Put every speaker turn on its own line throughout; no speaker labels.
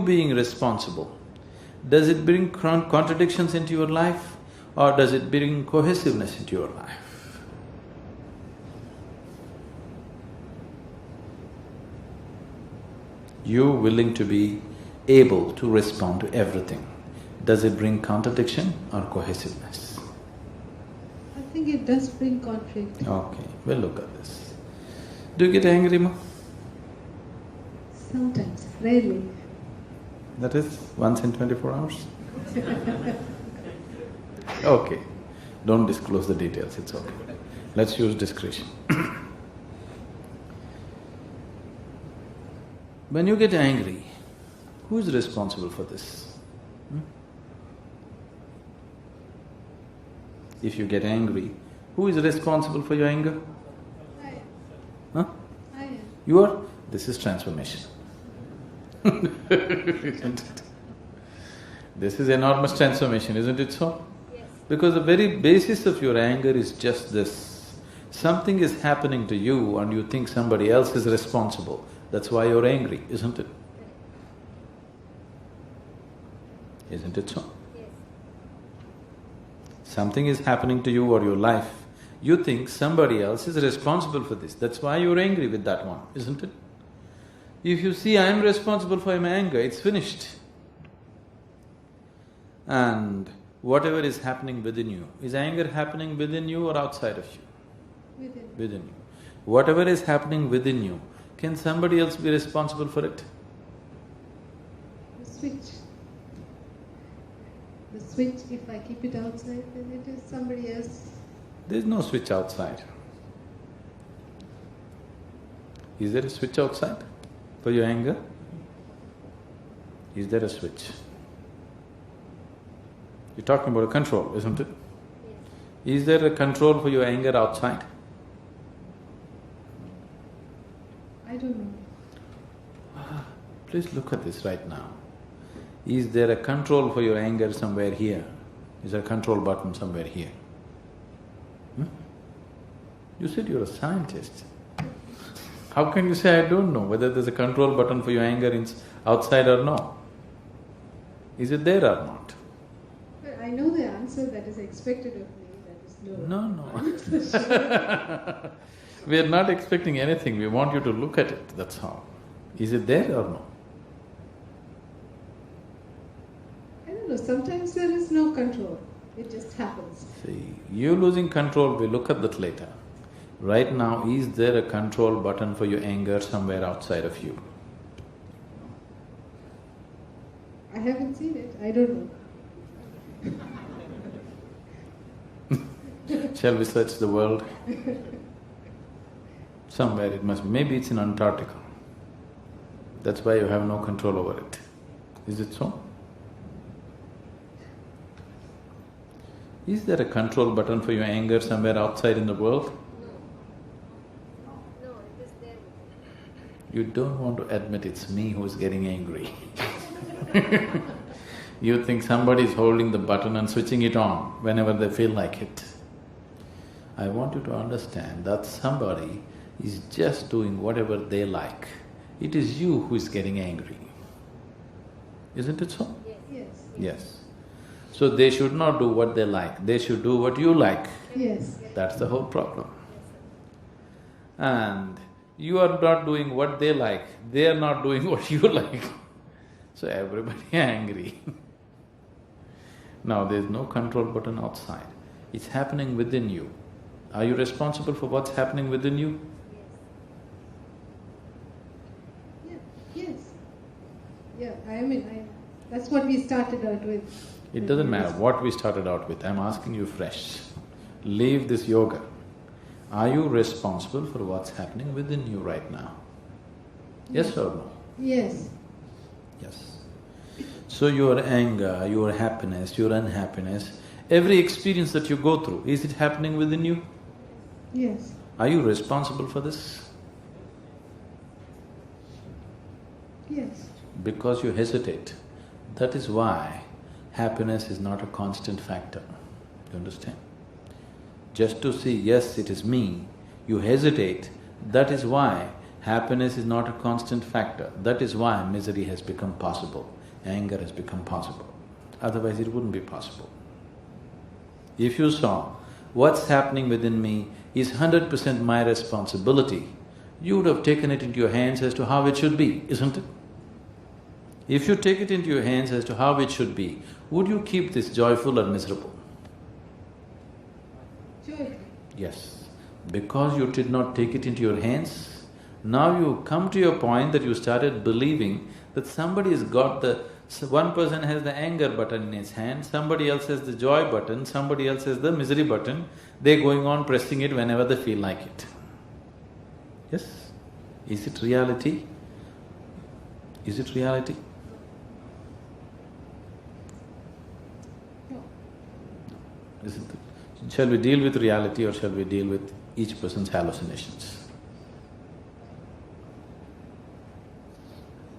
being responsible, does it bring contradictions into your life or does it bring cohesiveness into your life? You willing to be able to respond to everything, does it bring contradiction or cohesiveness?
I think it does bring conflict.
Okay, we'll look at this. Do you get angry, Ma?
Sometimes, rarely.
That is once in 24 hours? Okay, don't disclose the details, it's okay. Let's use discretion. When you get angry, who is responsible for this? If you get angry, who is responsible for your anger?
I am.
Huh?
I am.
You are? This is transformation. Isn't it? This is enormous transformation, isn't it so?
Yes.
Because the very basis of your anger is just this. Something is happening to you and you think somebody else is responsible. That's why you're angry, isn't it? Isn't it so?
Yes.
Something is happening to you or your life, you think somebody else is responsible for this, that's why you're angry with that one, isn't it? If you see, I'm responsible for my anger, it's finished. And whatever is happening within you, is anger happening within you or outside of you?
Within.
Within you. Whatever is happening within you, can somebody else be responsible for it?
The switch. The switch, if I keep it outside, then it is somebody else.
There's no switch outside. Is there a switch outside for your anger? Is there a switch? You're talking about a control, isn't it?
Yes.
Is there a control for your anger outside?
I don't know.
Please look at this right now. Is there a control for your anger somewhere here? Is there a control button somewhere here? You said you're a scientist. How can you say, I don't know whether there's a control button for your anger outside or no? Is it there or not?
But I know the answer that is expected of me, that is no.
No. We are not expecting anything, we want you to look at it, that's all. Is it there or no?
I don't know, sometimes there is no control, it just happens.
See, you losing control, we'll look at that later. Right now, is there a control button for your anger somewhere outside of you?
I haven't seen it, I don't know.
Shall we search the world? Somewhere it must be. Maybe it's in Antarctica. That's why you have no control over it. Is it so? Is there a control button for your anger somewhere outside in the world?
No, it is there.
You don't want to admit it's me who's getting angry. You think somebody is holding the button and switching it on whenever they feel like it. I want you to understand that somebody is just doing whatever they like. It is you who is getting angry. Isn't it so?
Yes.
Yes. So they should not do what they like, they should do what you like.
Yes.
That's the whole problem. And you are not doing what they like, they are not doing what you like. So everybody angry. Now there's no control button outside, it's happening within you. Are you responsible for what's happening within you?
Yes. Yeah, I mean, that's what we started out with.
It doesn't matter what we started out with, I'm asking you fresh. Leave this yoga. Are you responsible for what's happening within you right now? Yes or no?
Yes.
Yes. So your anger, your happiness, your unhappiness, every experience that you go through, is it happening within you?
Yes.
Are you responsible for this?
Yes.
Because you hesitate. That is why happiness is not a constant factor. You understand? Just to see, yes, it is me, you hesitate, that is why happiness is not a constant factor. That is why misery has become possible. anger has become possible. Otherwise it wouldn't be possible. If you saw what's happening within me is 100% my responsibility, you would have taken it into your hands as to how it should be, isn't it? If you take it into your hands as to how it should be, would you keep this joyful or miserable?
Joyful.
Yes. Because you did not take it into your hands, now you come to your point that you started believing that somebody has got one person has the anger button in his hand, somebody else has the joy button, somebody else has the misery button, they're going on pressing it whenever they feel like it. Yes? Is it reality? Is it reality?
No.
Isn't it? Shall we deal with reality or shall we deal with each person's hallucinations?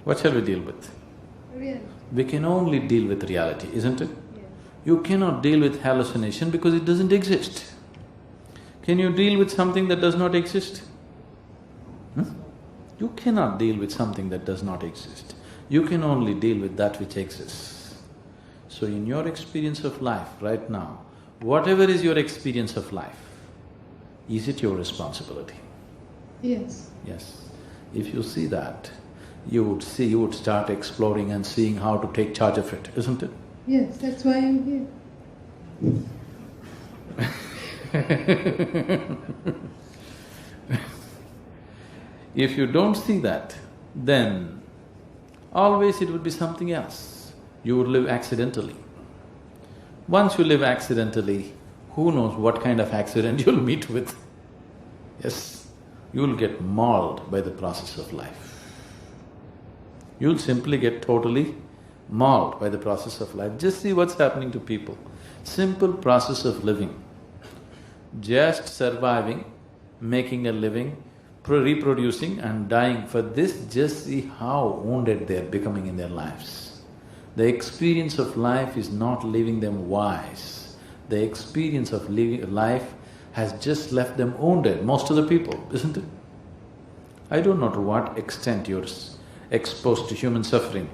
What shall we deal with?
Reality.
We can only deal with reality, isn't it?
Yes.
You cannot deal with hallucination because it doesn't exist. Can you deal with something that does not exist? You cannot deal with something that does not exist. You can only deal with that which exists. So in your experience of life right now, whatever is your experience of life, is it your responsibility?
Yes.
Yes. If you see that, you would start exploring and seeing how to take charge of it, isn't it?
Yes, that's why I'm here.
If you don't see that, then always it would be something else. You would live accidentally. Once you live accidentally, who knows what kind of accident you'll meet with. Yes, you'll get mauled by the process of life. You'll simply get totally mauled by the process of life. Just see what's happening to people. Simple process of living. Just surviving, making a living, reproducing and dying. For this, just see how wounded they are becoming in their lives. The experience of life is not leaving them wise. The experience of life has just left them wounded, most of the people, isn't it? I don't know to what extent you're exposed to human suffering.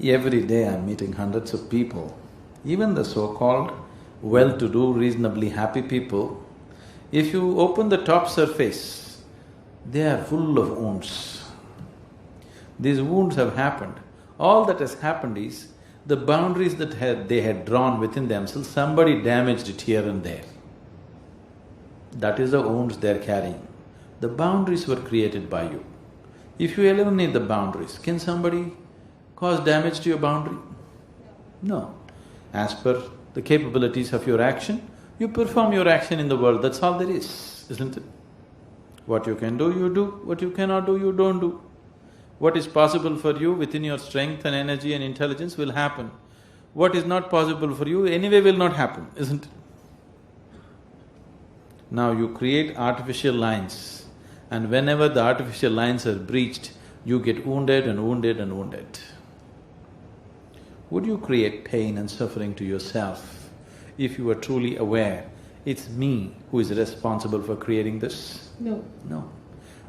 Every day I'm meeting hundreds of people, even the so-called well-to-do, reasonably happy people. If you open the top surface, they are full of wounds. These wounds have happened. All that has happened is the boundaries that they had drawn within themselves, somebody damaged it here and there. That is the wounds they are carrying. The boundaries were created by you. If you eliminate the boundaries, can somebody cause damage to your boundary? No. As per the capabilities of your action, you perform your action in the world, that's all there is, isn't it? What you can do, you do. What you cannot do, you don't do. What is possible for you within your strength and energy and intelligence will happen. What is not possible for you anyway will not happen, isn't it? Now you create artificial lines, and whenever the artificial lines are breached, you get wounded and wounded and wounded. Would you create pain and suffering to yourself if you were truly aware, it's me who is responsible for creating this?
No.
No.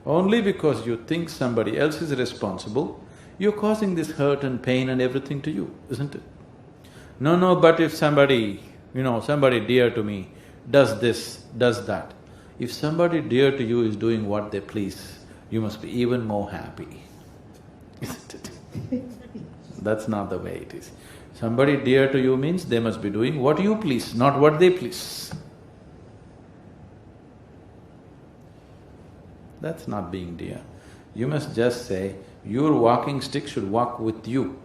Only because you think somebody else is responsible, you're causing this hurt and pain and everything to you, isn't it? No, but if somebody, somebody dear to me does this, does that, if somebody dear to you is doing what they please, you must be even more happy, isn't it? That's not the way it is. Somebody dear to you means they must be doing what you please, not what they please. That's not being dear. You must just say, your walking stick should walk with you.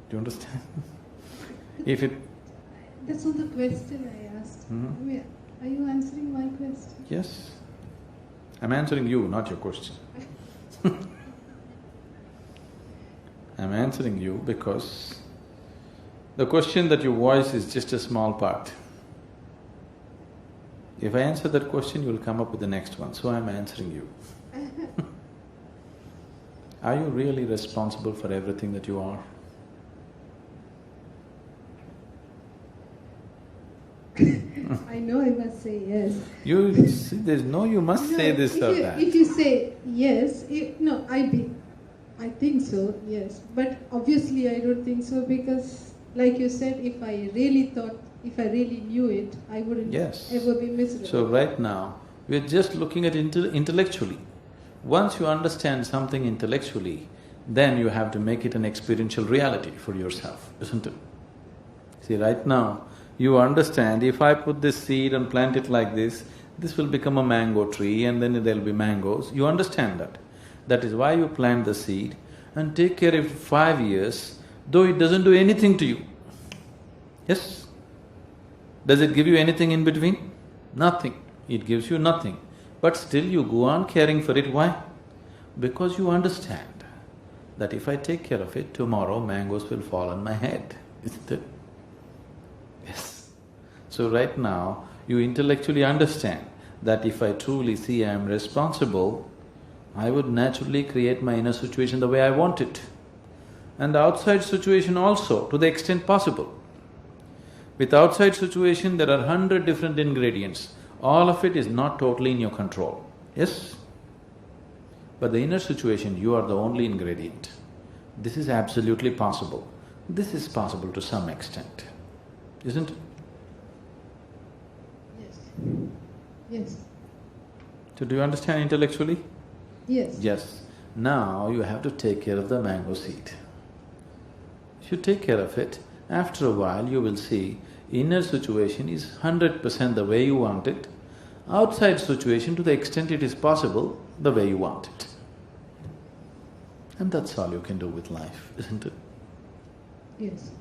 Do you understand? If it…
That's not the question I asked. Are you answering my question?
Yes. I'm answering you, not your question. I'm answering you because the question that you voice is just a small part. If I answer that question, you'll come up with the next one, so I'm answering you. Are you really responsible for everything that you are?
I know I must say yes.
You see, there's no you must say this or that.
If you say yes, I think so, yes. But obviously I don't think so because, like you said, if I really knew it, I wouldn't
Yes.
ever be miserable.
So right now, we're just looking at intellectually. Once you understand something intellectually, then you have to make it an experiential reality for yourself, isn't it? See, right now, you understand, if I put this seed and plant it like this will become a mango tree and then there'll be mangoes. You understand that. That is why you plant the seed and take care of it for 5 years, though it doesn't do anything to you. Yes? Does it give you anything in between? Nothing. It gives you nothing. But still you go on caring for it. Why? Because you understand that if I take care of it, tomorrow mangoes will fall on my head, isn't it? Yes. So right now, you intellectually understand that if I truly see I am responsible, I would naturally create my inner situation the way I want it. And the outside situation also, to the extent possible. With outside situation, there are 100 different ingredients. All of it is not totally in your control, yes? But the inner situation, you are the only ingredient. This is absolutely possible. This is possible to some extent, isn't it?
Yes. Yes.
So do you understand intellectually?
Yes.
Yes. Now you have to take care of the mango seed. If you take care of it, after a while you will see inner situation is 100% the way you want it, outside situation to the extent it is possible, the way you want it. And that's all you can do with life, isn't it?
Yes.